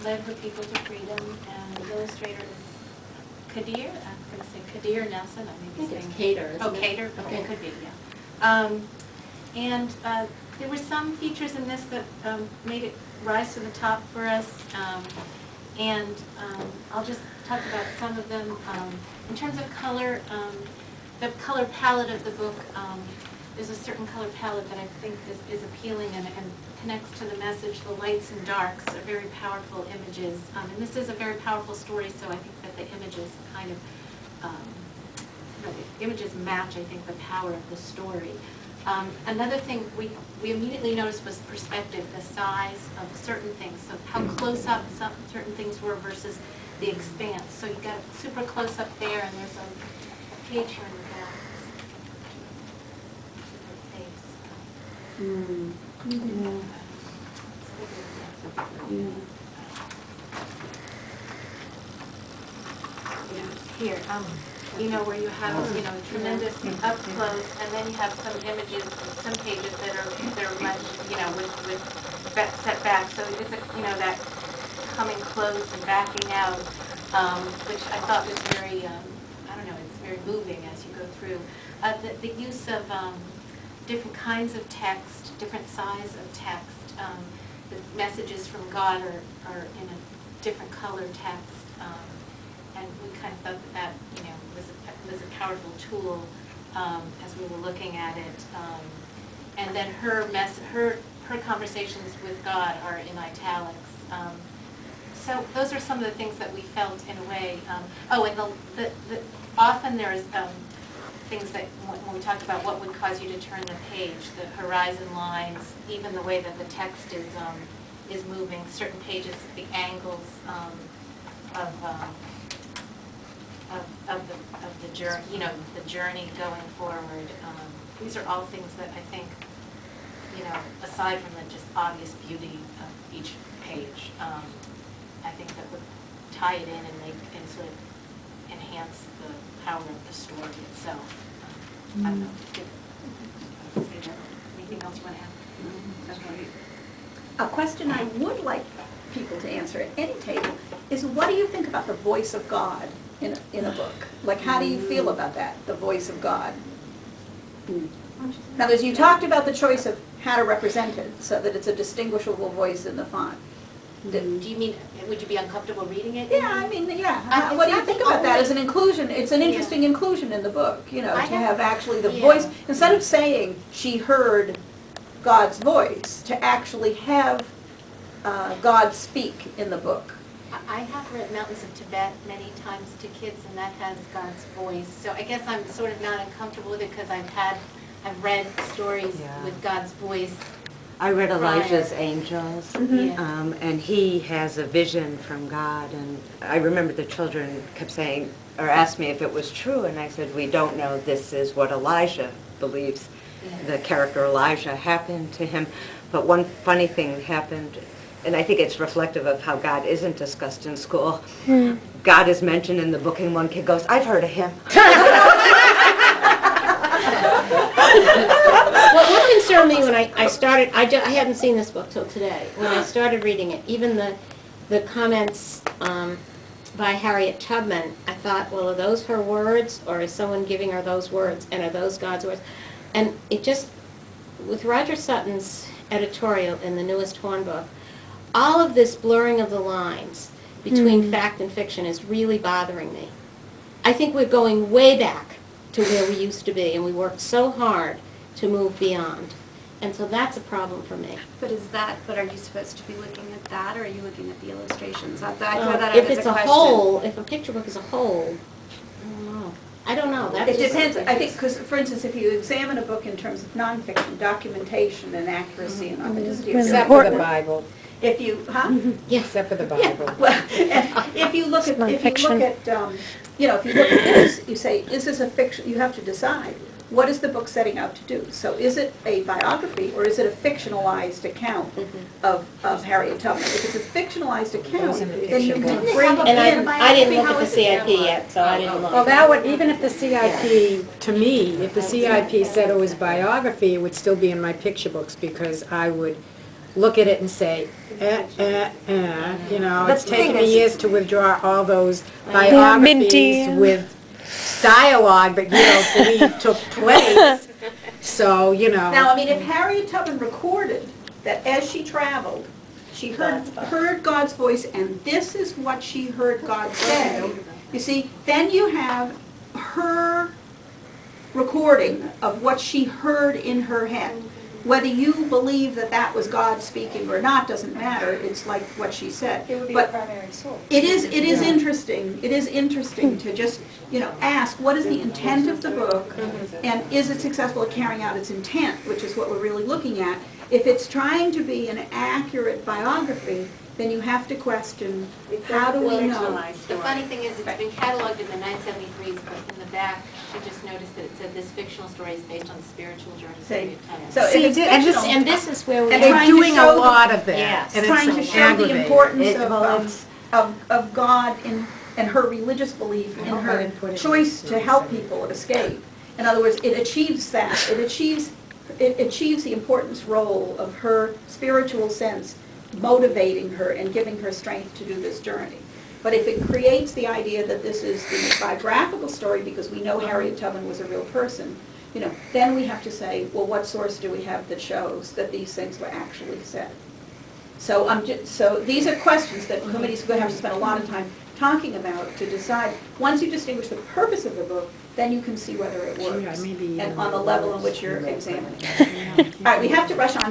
led the people to freedom, and the illustrator is Kadir. I'm going to say Kadir Nelson. I may be saying Kadir. Oh, Kadir. Okay, it could be. Yeah. And there were some features in this that made it rise to the top for us, and I'll just talk about some of them. In terms of color, the color palette of the book, there's a certain color palette that I think is appealing and connects to the message. The lights and darks are very powerful images, and this is a very powerful story, so I think that the images kind of, the images match, I think, the power of the story. Another thing we immediately noticed was perspective, the size of certain things, so how close up certain things were versus the expanse. So you got a super close up there, and there's a page here in the back. Here, you know, where you have, you know, tremendous up close, and then you have some images, some pages that are much, you know, with set back. So it's a, you know, that coming close and backing out, which I thought was very, I don't know, it's very moving as you go through. The use of different kinds of text, different size of text. The messages from God are in a different color text, and we kind of thought that you know was a powerful tool as we were looking at it. And then her conversations with God are in italics. So those are some of the things that we felt in a way. Oh, and often there's things that when we talked about what would cause you to turn the page, the horizon lines, even the way that the text is moving, certain pages, the angles of the journey, you know, the journey going forward. These are all things that I think, you know, aside from the just obvious beauty of each page, I think that would tie it in and sort of enhance the power of the story itself. I don't know. Anything else you want to add? Okay. A question I would like people to answer at any table is, what do you think about the voice of God in a book? Like, how do you feel about that, the voice of God? Now, as you talked about the choice of how to represent it so that it's a distinguishable voice in the font. Do you mean, would you be uncomfortable reading it? Yeah, I mean, yeah. What do you think about that as an inclusion? It's an interesting inclusion in the book, you know, to have actually the voice, instead of saying she heard God's voice, to actually have God speak in the book. I have read Mountains of Tibet many times to kids, and that has God's voice. So I guess I'm sort of not uncomfortable with it because I've read stories with God's voice. I read Elijah's Angels, and he has a vision from God, and I remember the children kept saying, or asked me if it was true, and I said, we don't know, this is what Elijah believes. The character Elijah happened to him, but one funny thing happened, and I think it's reflective of how God isn't discussed in school. God is mentioned in the book, and one kid goes, I've heard of him. Well, what concerned me when I started, I hadn't seen this book till today. When I started reading it, even the comments by Harriet Tubman, I thought, well, are those her words, or is someone giving her those words, and are those God's words? And it just, with Roger Sutton's editorial in the newest Horn book, all of this blurring of the lines between fact and fiction is really bothering me. I think we're going way back to where we used to be, and we worked so hard to move beyond. And so that's a problem for me. But are you supposed to be looking at that, or are you looking at the illustrations? I throw Well, that out if as it's a a question. whole, if a picture book is a whole, I don't know. That It depends. I think, because, for instance, if you examine a book in terms of nonfiction, documentation and accuracy and authenticity, Except for the Bible. if you, Except for the Bible. Well, if you look at, you know, if you look at this, you say, is this a fiction? You have to decide, what is the book setting out to do? So is it a biography, or is it a fictionalized account of Harriet Tubman? If it's a fictionalized account, then you can bring And in... I didn't look at the CIP yet, so I didn't look. Well, that would, even if the CIP, to me, if the CIP said it was biography, it would still be in my picture books, because I would look at it and say, you know, The it's thing taken me is- years to withdraw all those biographies with dialogue that you don't believe took place. So, you know. Now, I mean, if Harriet Tubman recorded that as she traveled, she heard God's voice, and this is what she heard God say, you see, then you have her recording of what she heard in her head. Whether you believe that that was God speaking or not doesn't matter. It's like what she said. It would be But a primary source. it is interesting. It is interesting to just, you know, ask what is the intent of the book, and is it successful at carrying out its intent, which is what we're really looking at. If it's trying to be an accurate biography, then you have to question, how do we know? The funny thing is, it's been cataloged in the 973s, but in the back, I just noticed that it said this fictional story is based on the spiritual journey of Harriet Tubman. So if See, it's and this- fictional, And this is where we And They're trying to doing show a lot of that. Yes. And trying to it's show the aggravating. importance Well, it's- of God and her religious belief in her choice to help people escape. In other words, it achieves that. It achieves the importance role of her spiritual sense motivating her and giving her strength to do this journey. But if it creates the idea that this is the biographical story because we know Harriet Tubman was a real person, you know, then we have to say, well, what source do we have that shows that these things were actually said? So so these are questions that committees are going to have to spend a lot of time talking about to decide. Once you distinguish the purpose of the book, then you can see whether it works, maybe and on the level in which you're examining it. All right, we have to rush on to